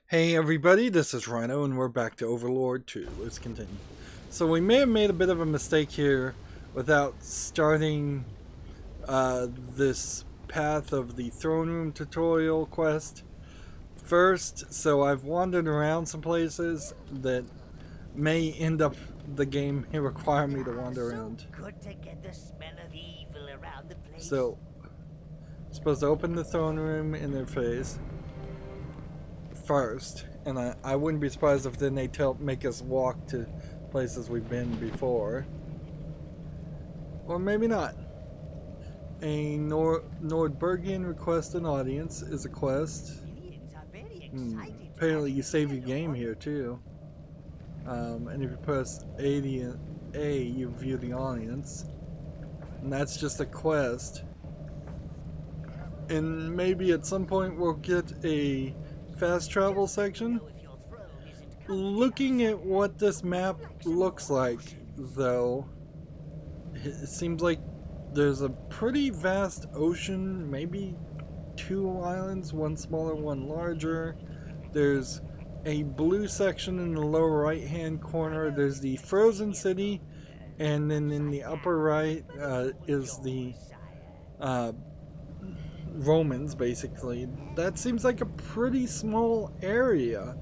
Hey everybody, this is Rydo and we're back to Overlord 2. Let's continue. So we may have made a bit of a mistake here without starting this path of the throne room tutorial quest first. So I've wandered around some places that may end up the game may require me to wander around. Good to get the smell of evil around the place. So I'm supposed to open the throne room in their face first, and I wouldn't be surprised if then they make us walk to places we've been before, or maybe not. A Nordbergian request an audience is a quest. Apparently you save your game here too, and if you press A, you view the audience, and that's just a quest. And maybe at some point we'll get a fast travel section. Looking at what this map looks like, though, it seems like there's a pretty vast ocean, maybe two islands, one smaller, one larger. There's a blue section in the lower right hand corner. There's the frozen city, and then in the upper right is the Romans, basically. That seems like a pretty small area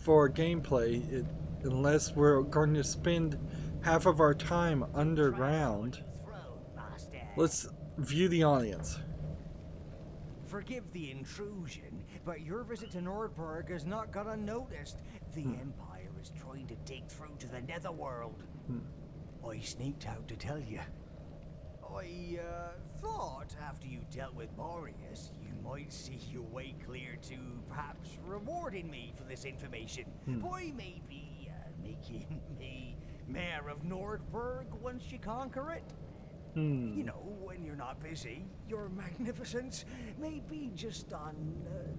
for gameplay, unless we're going to spend half of our time underground. Let's view the audience. Forgive the intrusion, but your visit to Nordberg has not gone unnoticed. The Empire is trying to dig through to the Netherworld. I sneaked out to tell you. I thought after you dealt with Marius, you might see your way clear to perhaps rewarding me for this information by maybe making me mayor of Nordberg once you conquer it. You know, when you're not busy, your magnificence, maybe just on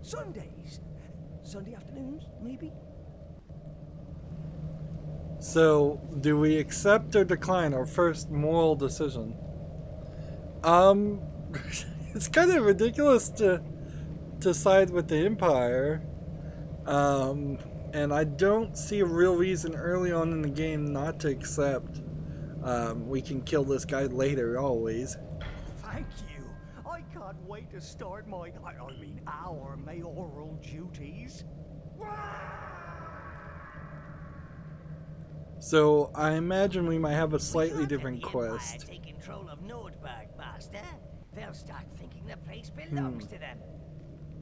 Sundays. Sunday afternoons, maybe? So, do we accept or decline our first moral decision? It's kind of ridiculous to side with the Empire, and I don't see a real reason early on in the game not to accept. We can kill this guy later, always. Thank you. I can't wait to start our mayoral duties. So I imagine we might have a slightly different quest. Take control of Nordberg, Master. They'll start thinking the place belongs to them.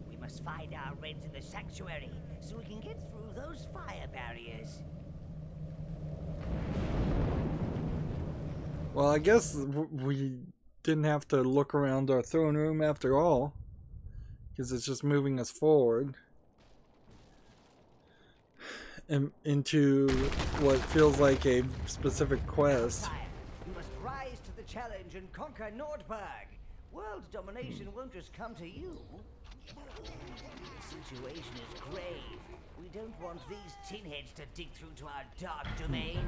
We must find our Reds in the sanctuary so we can get through those fire barriers. Well, I guess we didn't have to look around our throne room after all, because it's just moving us forward into what feels like a specific quest. You must rise to the challenge and conquer Nordberg. World domination won't just come to you. The situation is grave. We don't want these tinheads to dig through to our dark domain.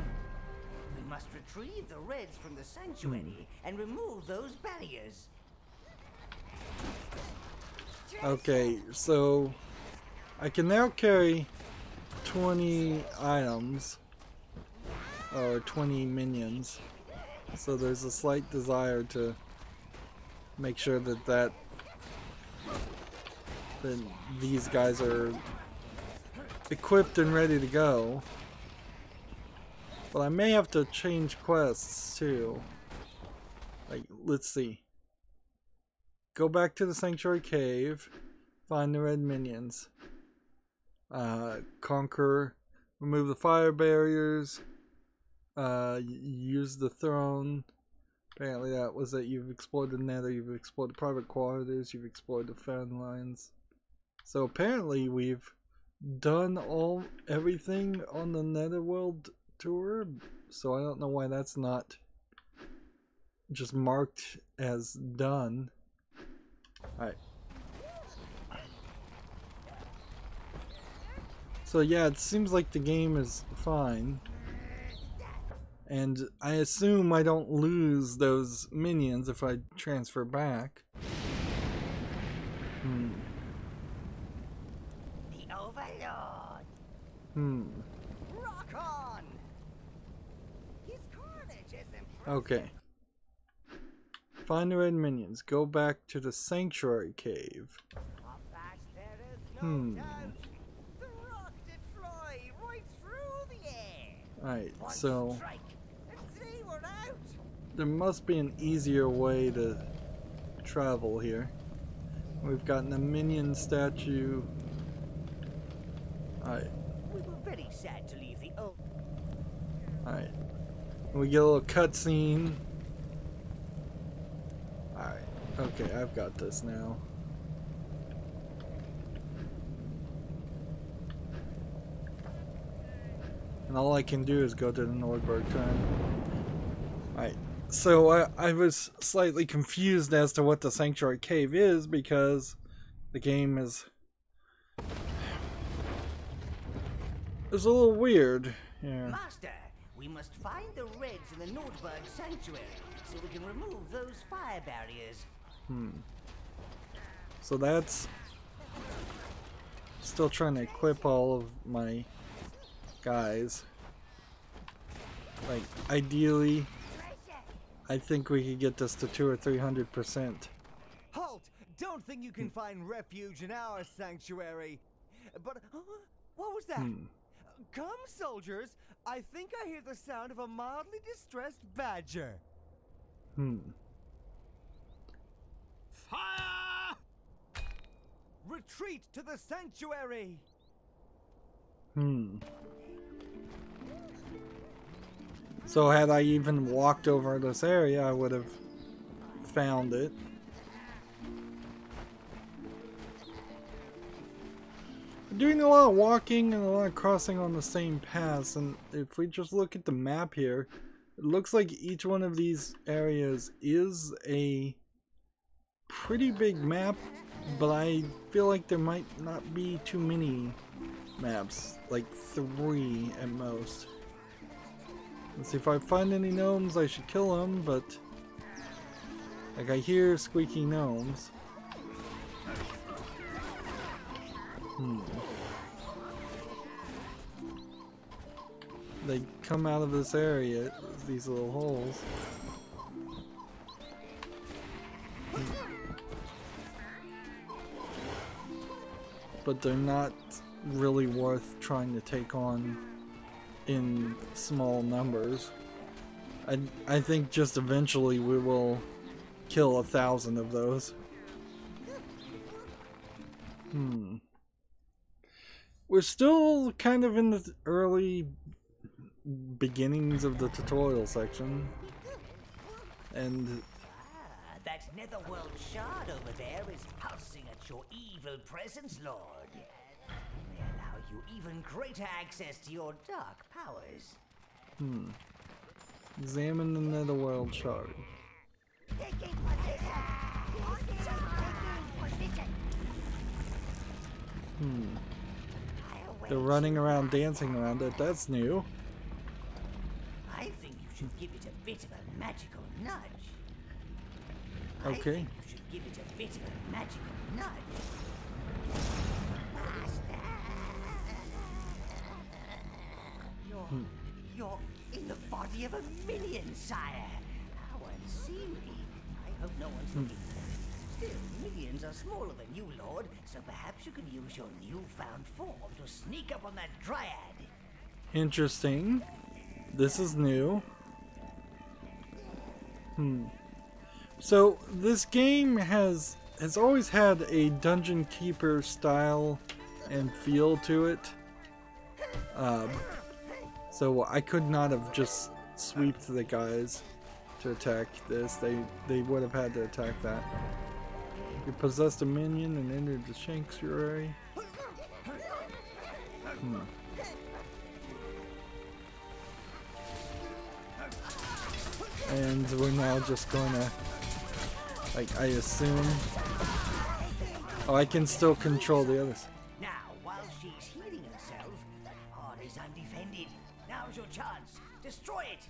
We must retrieve the Reds from the sanctuary and remove those barriers. Okay, so I can now carry 20 items, or 20 minions, so there's a slight desire to make sure that these guys are equipped and ready to go. But I may have to change quests too. Like, let's see. Go back to the Sanctuary Cave, find the red minions. Conquer, remove the fire barriers, use the throne. Apparently that was it. You've explored the nether, you've explored the private quarters, you've explored the fan lines. So apparently we've done everything on the Netherworld tour, so I don't know why that's not just marked as done. Alright. So yeah, it seems like the game is fine. And I assume I don't lose those minions if I transfer back. Overlord! Rock on! His carnage is impressive. Okay. Find the red minions. Go back to the sanctuary cave. Of that there is no doubt. The rock did fly right through the air. Alright, One so strike, and they were out. there must be an easier way to travel here. We've gotten a minion statue. Alright, We were very sad to leave the old. alright. We get a little cutscene. Alright, okay, I've got this now. And all I can do is go to the Nordberg turn. Alright, so I was slightly confused as to what the Sanctuary Cave is because the game is... It's a little weird. Yeah. Master, we must find the Reds in the Nordberg Sanctuary so we can remove those fire barriers. So that's... Still trying to equip all of my guys. Like, ideally, I think we could get this to 200 or 300%. Halt! Don't think you can find refuge in our sanctuary. But what was that? Come, soldiers. I think I hear the sound of a mildly distressed badger. Fire! Retreat to the sanctuary. So had I even walked over this area, I would have found it. I'm doing a lot of walking and a lot of crossing on the same paths, and if we just look at the map here, it looks like each one of these areas is a pretty big map, but I feel like there might not be too many maps, like 3 at most. Let's see, if I find any gnomes, I should kill them, but like I hear squeaky gnomes. They come out of this area, these little holes. But they're not really worth trying to take on in small numbers. I think just eventually we will kill 1,000 of those. We're still kind of in the early beginnings of the tutorial section. And That Netherworld shard over there is pulsing at your evil presence, Lord. They allow you even greater access to your dark powers. examine the Netherworld shard. They're running around dancing around it. That's new. I think you should give it a bit of a magical nudge. Okay. I think you should give it a bit of a magical nudge. You're in the body of a minion, sire. How unseemly. I hope no one's looking. Still, minions are smaller than you, Lord, so perhaps you can use your newfound form to sneak up on that dryad. Interesting. This is new. So this game has always had a dungeon keeper style and feel to it. So I could not have just sweeped the guys to attack this. They would have had to attack that. You possessed a minion and entered the sanctuary. And we're now just gonna, like, I assume. Oh, I can still control the others. Now, while she's healing herself, that heart is undefended. Now's your chance. Destroy it.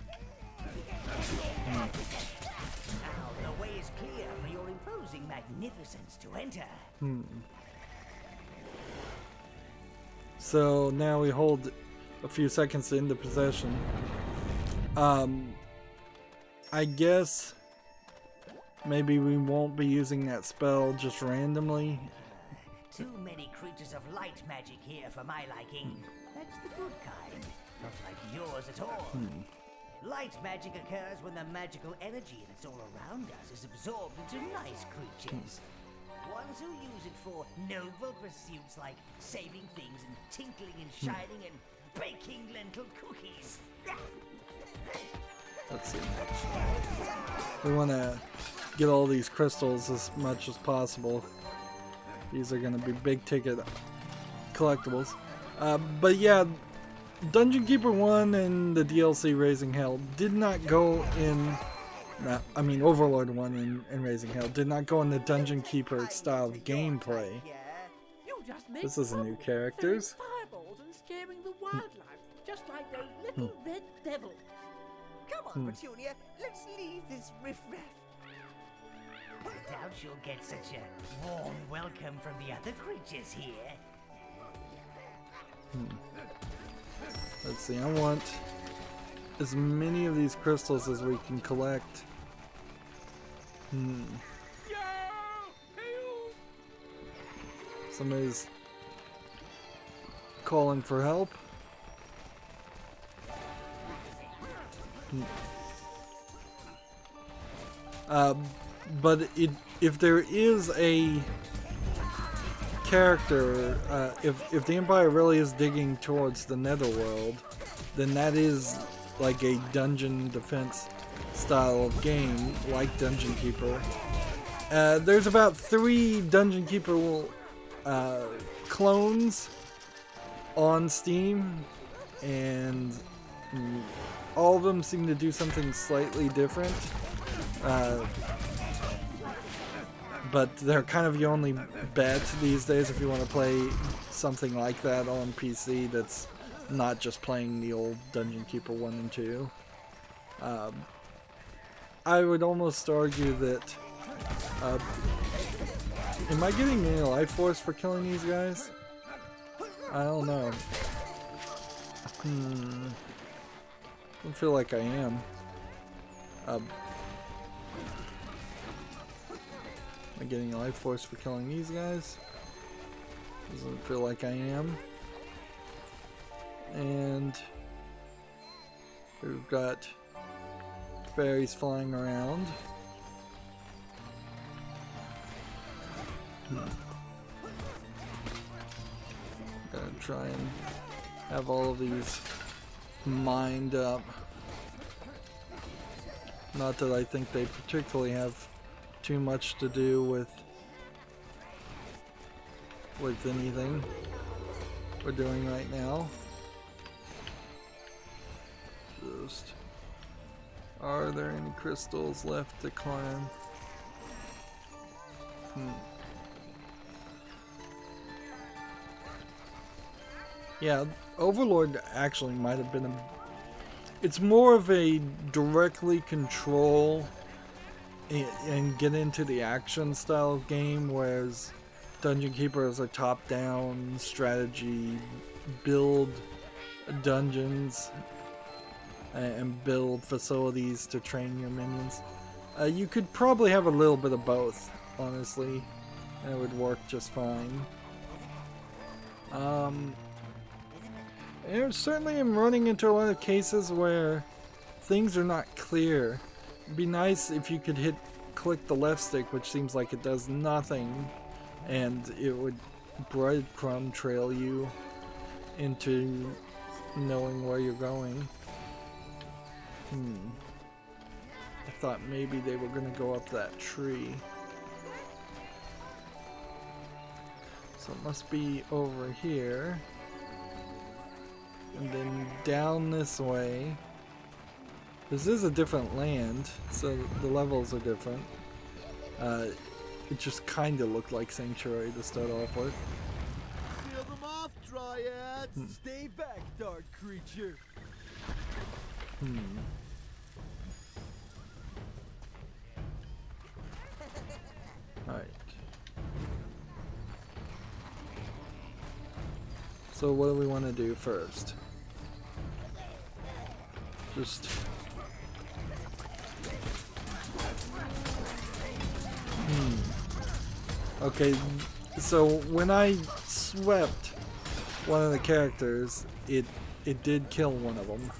Now the way is clear for your imposing magnificence to enter. So now we hold a few seconds into possession. I guess maybe we won't be using that spell just randomly. Too many creatures of light magic here for my liking. That's the good kind, not like yours at all. Light magic occurs when the magical energy that's all around us is absorbed into nice creatures. Ones who use it for noble pursuits like saving things and tinkling and shining and baking lentil cookies. Let's see. We want to get all these crystals as much as possible. These are going to be big ticket collectibles. But yeah, Dungeon Keeper 1 and the DLC Raising Hell did not go in... I mean, Overlord 1 and Raising Hell did not go in the Dungeon Keeper style of gameplay. This isn't new characters. Fireballs and scaring the wildlife, just like those little red devils. Come on, Petunia, let's leave this riffraff. I doubt you'll get such a warm welcome from the other creatures here. Let's see, I want as many of these crystals as we can collect. Somebody's calling for help. But if there is a character, if the Empire really is digging towards the Netherworld, then that is like a dungeon defense style of game, like Dungeon Keeper. There's about 3 Dungeon Keeper clones on Steam, and all of them seem to do something slightly different. But they're kind of your only bet these days if you want to play something like that on PC that's not just playing the old Dungeon Keeper 1 and 2. I would almost argue that... am I getting any life force for killing these guys? I don't know. I don't feel like I am. Am I getting life force for killing these guys? Doesn't feel like I am. And we've got fairies flying around. Gonna try and have all of these mined up. Not that I think they particularly have too much to do with anything we're doing right now. Just, are there any crystals left to climb? Yeah, Overlord actually might have been it's more of a directly control and get into the action style of game, whereas Dungeon Keeper is a top-down strategy, build dungeons and build facilities to train your minions. You could probably have a little bit of both, honestly, and it would work just fine. And certainly I'm running into a lot of cases where things are not clear. It'd be nice if you could click the left stick, which seems like it does nothing, and it would breadcrumb trail you into knowing where you're going. I thought maybe they were gonna go up that tree. So it must be over here. And then down this way. This is a different land, so the levels are different. It just kind of looked like Sanctuary to start off with. Feel them off, Dryads! Stay back, dark creature! Alright. So what do we want to do first? Just... Okay, so when I swept one of the characters, it did kill one of them.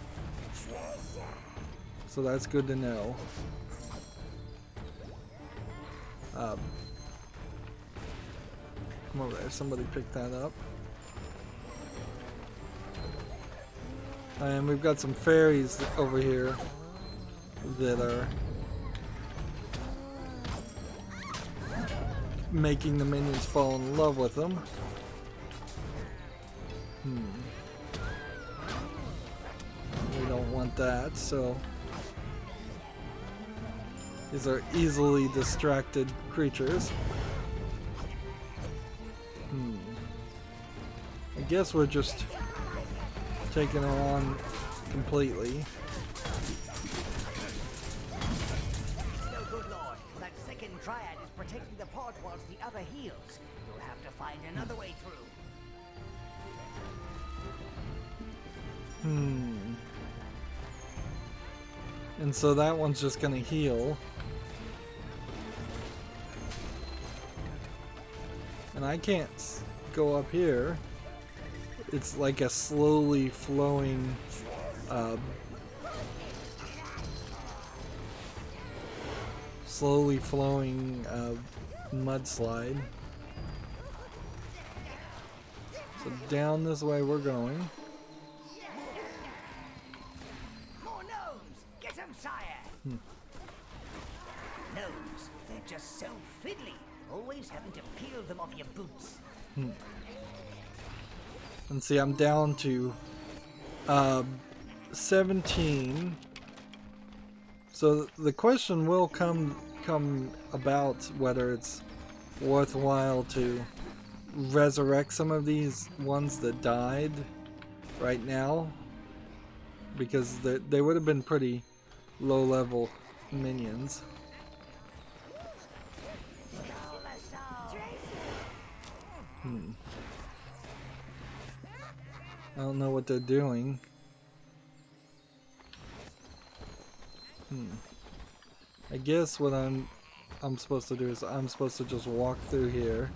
So that's good to know. Come over there, somebody pick that up. And we've got some fairies over here that are making the minions fall in love with them. We don't want that, so these are easily distracted creatures. I guess we're just taking her on completely. No, good lord. That second triad is protecting the pod whilst the other heals. You'll have to find another way through. And so that one's just gonna heal. And I can't go up here. It's like a slowly flowing mudslide. So down this way we're going. More gnomes! Get them, sire! Gnomes, they're just so fiddly. Always having to peel them off your boots. And see, I'm down to 17. So the question will come about whether it's worthwhile to resurrect some of these ones that died right now, because they would have been pretty low level minions. I don't know what they're doing. I guess what I'm supposed to do is I'm supposed to just walk through here,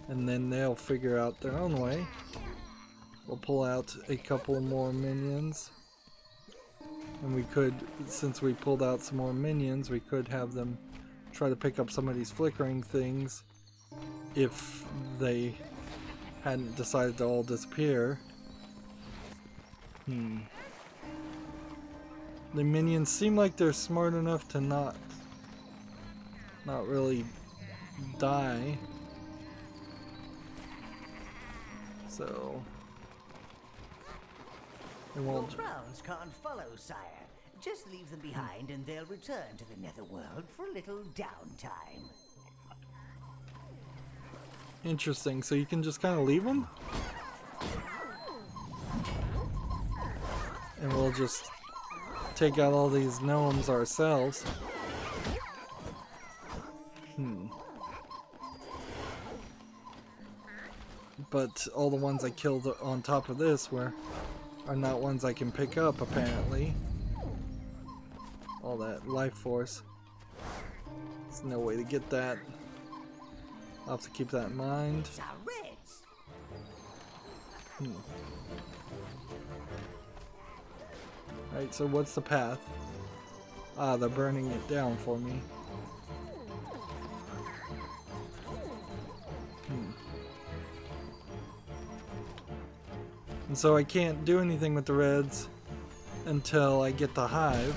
and then they'll figure out their own way. We'll pull out a couple more minions, and we could, since we pulled out some more minions, we could have them try to pick up some of these flickering things if they hadn't decided to all disappear. The minions seem like they're smart enough to not really die. So they Your won't. browns can't follow, sire. Just leave them behind and they'll return to the Netherworld for a little downtime. Interesting. So you can just kind of leave them, and we'll just take out all these gnomes ourselves. But all the ones I killed on top of this are not ones I can pick up, apparently. All that life force. There's no way to get that. I'll have to keep that in mind. Alright, so what's the path? Ah, they're burning it down for me. And so I can't do anything with the reds until I get the hive.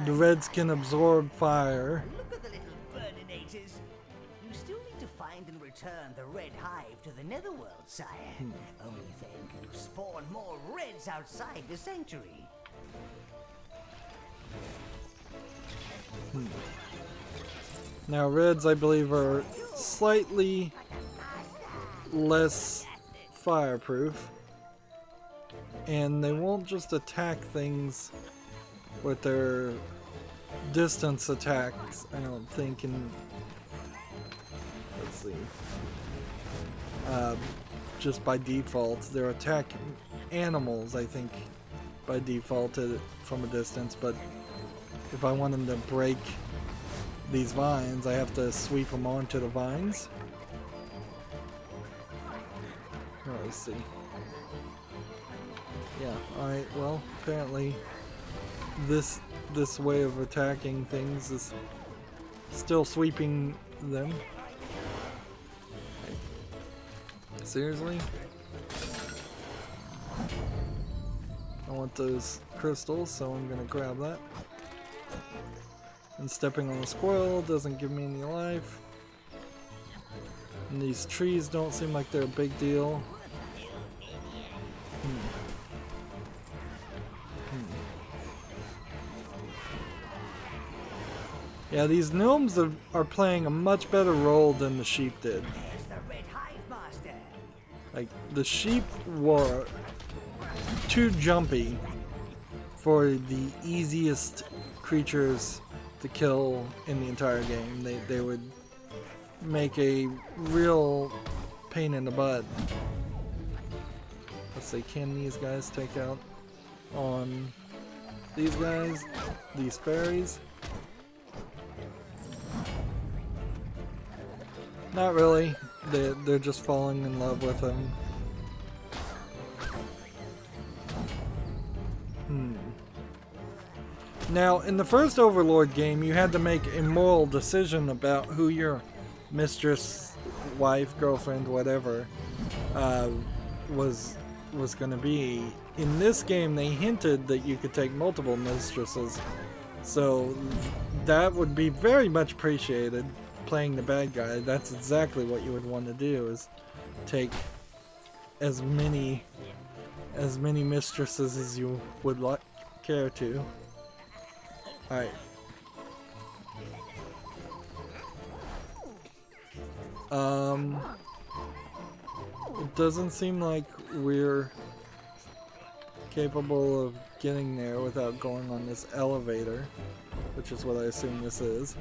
The reds can absorb fire. Look at the little burninators. You still need to find and return the red hive to the Netherworld, sire. Only then can you spawn more reds outside the sanctuary. Now reds, I believe, are slightly less fireproof, and they won't just attack things with their distance attacks, I don't think, in... Let's see. Just by default. They're attack animals, I think, by default from a distance, but if I want them to break these vines, I have to sweep them onto the vines. Oh, let's see. Yeah, alright, well, apparently this way of attacking things is still sweeping them. Seriously? I want those crystals, so I'm gonna grab that. And stepping on the squirrel doesn't give me any life. And these trees don't seem like they're a big deal. Yeah, these gnomes are playing a much better role than the sheep did. Like, the sheep were too jumpy for the easiest creatures to kill in the entire game. They would make a real pain in the butt. Let's see, can these guys take out on these guys? These fairies? Not really. They're just falling in love with him. Now, in the first Overlord game, you had to make a moral decision about who your mistress, wife, girlfriend, whatever, was going to be. In this game, they hinted that you could take multiple mistresses, so that would be very much appreciated. Playing the bad guy, that's exactly what you would want to do, is take as many mistresses as you would care to. Alright. It doesn't seem like we're capable of getting there without going on this elevator, which is what I assume this is.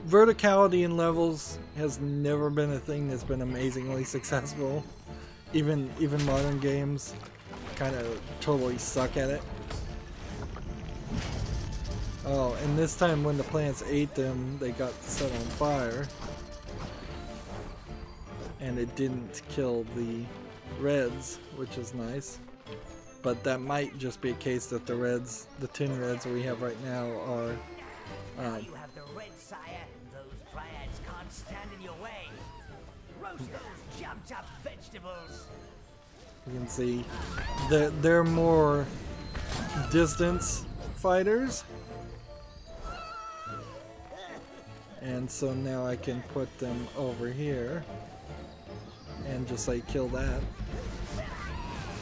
Verticality in levels has never been a thing that's been amazingly successful. Even modern games kind of totally suck at it. Oh, and this time when the plants ate them, they got set on fire. And it didn't kill the reds, which is nice. But that might just be a case that the tin reds we have right now are... you have the red sire, those dryads can't stand in your way. Roast those jumped up vegetables. You can see they're more distance fighters. And so now I can put them over here and just like kill that.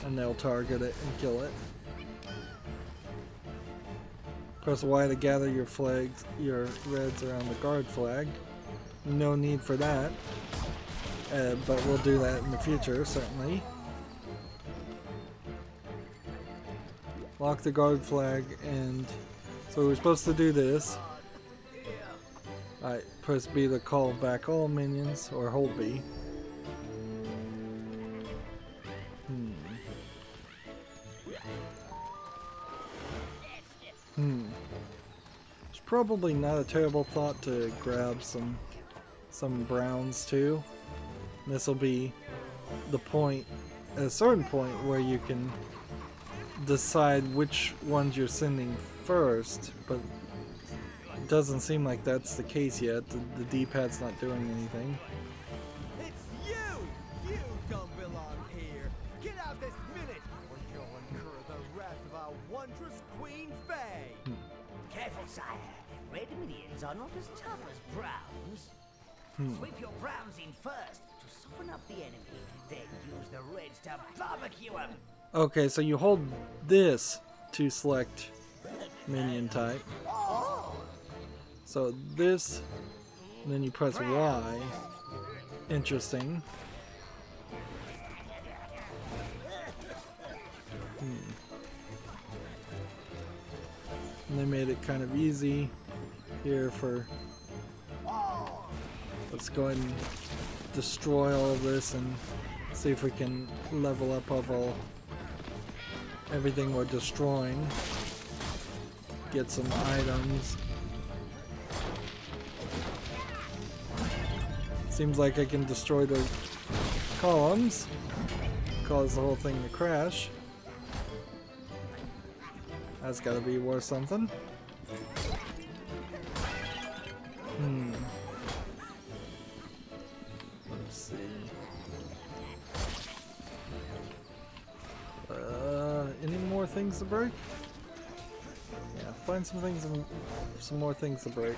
And they'll target it and kill it. Press Y to gather your flags, your reds around the guard flag. No need for that. But we'll do that in the future, certainly. Lock the guard flag, and so we're supposed to do this. Alright, press B to call back all minions, or hold B. It's probably not a terrible thought to grab some browns too. This will be the point, at a certain point, where you can decide which ones you're sending first, but it doesn't seem like that's the case yet. The D-pad's not doing anything. It's you! You don't belong here! Get out this minute, or you'll incur the wrath of our wondrous Queen Faye! Careful, sire. Red minions are not as tough as browns. Sweep your browns in first to soften up the enemy, then use the reds to barbecue them. Okay, so you hold this to select minion type. So this, and then you press Y. Interesting. And they made it kind of easy here for... Let's go ahead and destroy all of this and see if we can level up of everything we're destroying. Get some items. Seems like I can destroy the columns, cause the whole thing to crash. That's gotta be worth something. Let's see. Any more things to break? Yeah, find some things, some more things to break.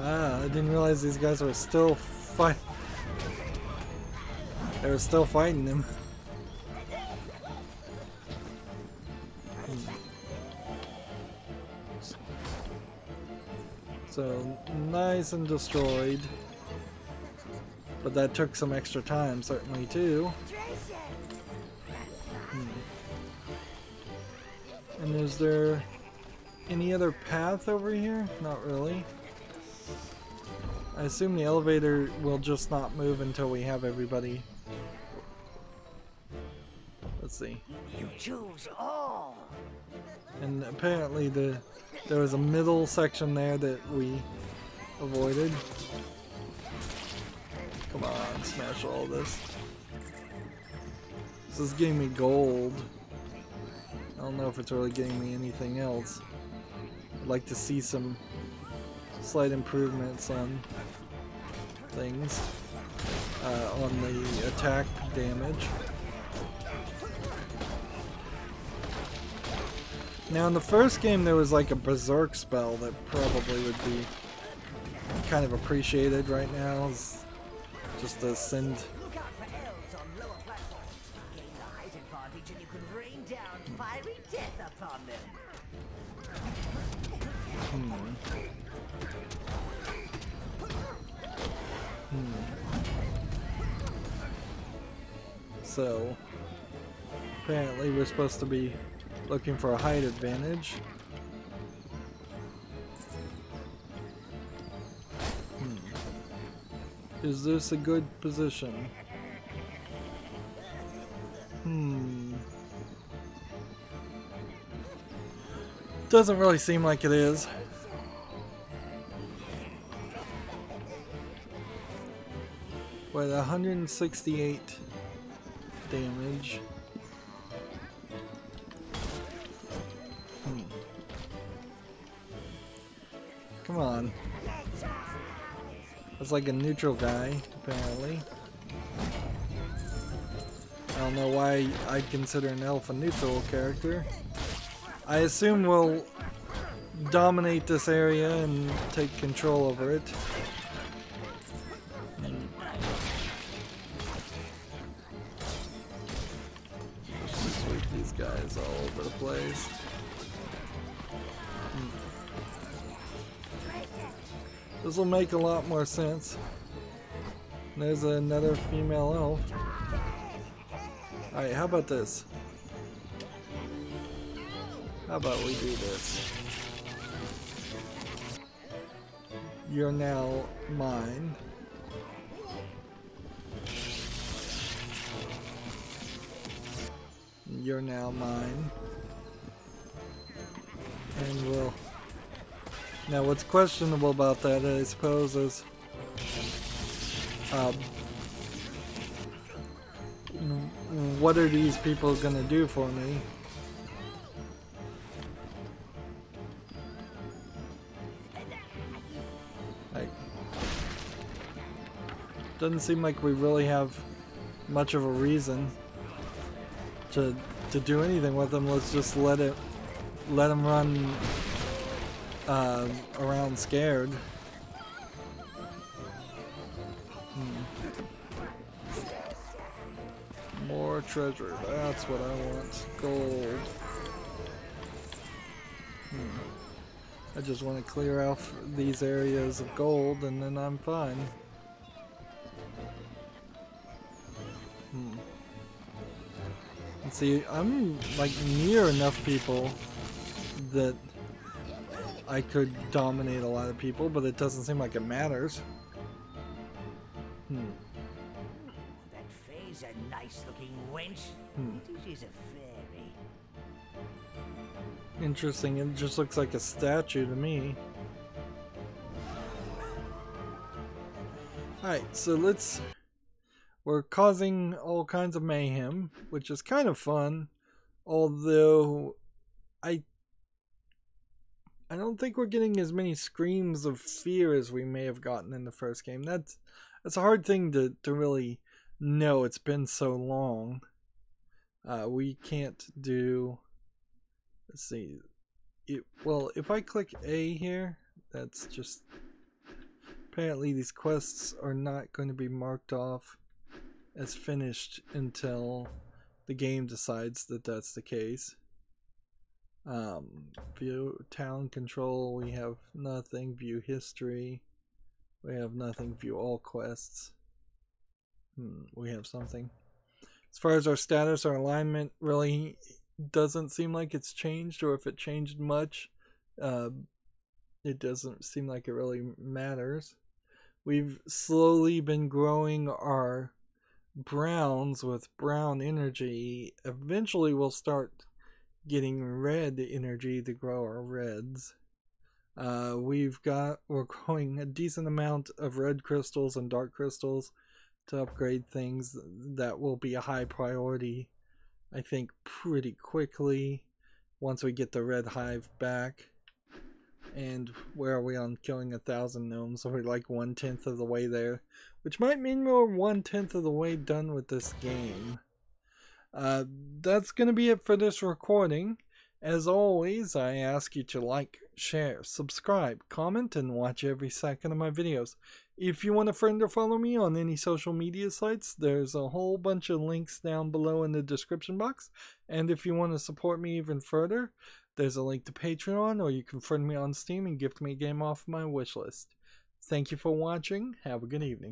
Ah, I didn't realize these guys were still fighting. They were still fighting him. So, nice and destroyed. But that took some extra time, certainly, too. And is there any other path over here? Not really. I assume the elevator will just not move until we have everybody. Let's see. You choose all. And apparently there was a middle section there that we avoided. Come on, smash all this. This is getting me gold. I don't know if it's really getting me anything else. I'd like to see some slight improvements on things, on the attack damage. Now in the first game there was like a berserk spell that probably would be kind of appreciated right now. It's just to send... Look out for elves on lower platforms. Gain the height advantage and you can rain down fiery death upon them. So, apparently we're supposed to be looking for a height advantage. Is this a good position? Doesn't really seem like it is. With 168 damage. Come on. That's like a neutral guy, apparently. I don't know why I'd consider an elf a neutral character. I assume we'll dominate this area and take control over it. Just sweep these guys all over the place. This will make a lot more sense. There's another female elf. Alright, how about this? How about we do this? You're now mine. You're now mine. And we'll... Now what's questionable about that, I suppose, is what are these people gonna do for me? Like, doesn't seem like we really have much of a reason to do anything with them. Let's just let them run around scared. More treasure, that's what I want. Gold. I just want to clear out these areas of gold and then I'm fine. See, I'm like near enough people that I could dominate a lot of people, but it doesn't seem like it matters. That Faye's a nice-looking wench. She's a fairy. Interesting, it just looks like a statue to me. Alright, so we're causing all kinds of mayhem, which is kind of fun, although I don't think we're getting as many screams of fear as we may have gotten in the first game. That's a hard thing to really know. It's been so long. We can't do... Let's see. Well, if I click A here, that's just... Apparently these quests are not going to be marked off as finished until the game decides that that's the case. View town control, we have nothing. View history, we have nothing. View all quests, we have something. As far as our status, our alignment really doesn't seem like it's changed, or if it changed much, it doesn't seem like it really matters. We've slowly been growing our browns with brown energy. Eventually we'll start getting red energy to grow our reds. We're growing a decent amount of red crystals and dark crystals to upgrade things. That will be a high priority, I think, pretty quickly once we get the red hive back. And where are we on killing 1,000 gnomes? So we're like 1/10 of the way there, which might mean we're 1/10 of the way done with this game. That's going to be it for this recording. As always, I ask you to like, share, subscribe, comment, and watch every second of my videos. If you want to friend or follow me on any social media sites, there's a whole bunch of links down below in the description box. And if you want to support me even further, there's a link to Patreon, or you can friend me on Steam and gift me a game off my wishlist. Thank you for watching. Have a good evening.